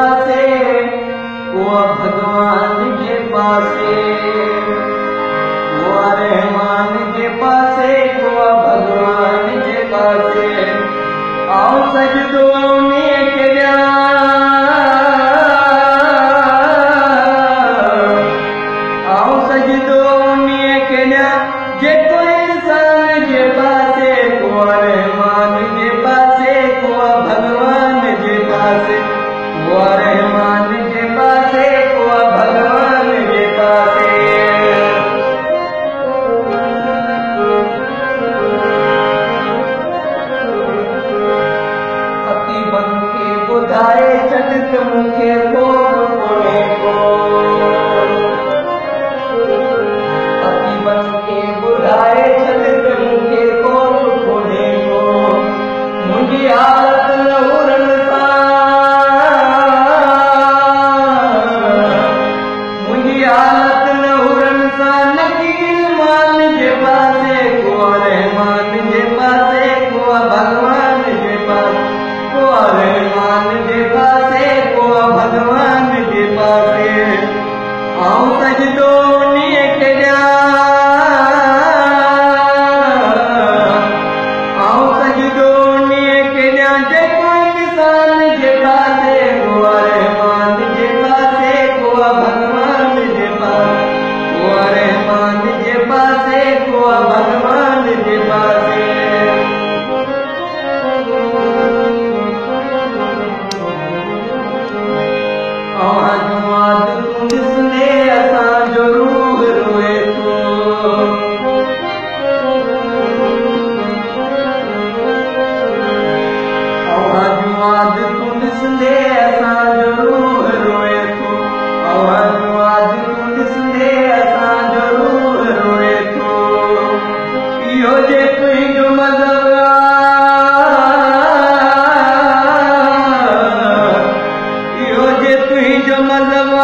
पासे उहा भॻवान जे पासे उहा रहमान जे पासे उहा भॻवान जे पासे आऊं सजदो उन्हीअ खे ॾियां आऊं सजदो उन्हीअ खे ॾियां जेको इंसान जे पासे उहा रहमान जे पासे उहा भॻवान जे पासे उहा रहमान जे पासे उहा भॻवान जे पासे ख़तीबनि खे ॿुधाए छॾ त मूंखे ख़ौफ़ कोन्हे को ख़तीबनि खे ॿुधाए छॾ त मूंखे ख़ौफ़ कोन्हे को मुंहिंजी हालत लहुरनि मुंहिंजी हालत लहुरनि सां नकी ईमान जे पासे को रहमान जे पासे को भॻवान जे पासे को रहमान जे पासे को भॻवान जे पासे आऊं सजदो उन्हीअ खे ॾियां आऊं सजदो उन्हीअ खे ॾियां जेको इंसान जे पासे को रहमान जे पासे को भॻवान जे पासे को रहमान जे पासे को भॻवान जे पासे असांजो रूह रोए थो तूं ॾिसंदे असांजो रूह रोए थो तूं ॾिसंदे असांजो रूह रोए थो इहो जे तुंहिंजो मज़हब इहो जे तुंहिंजो मज़हब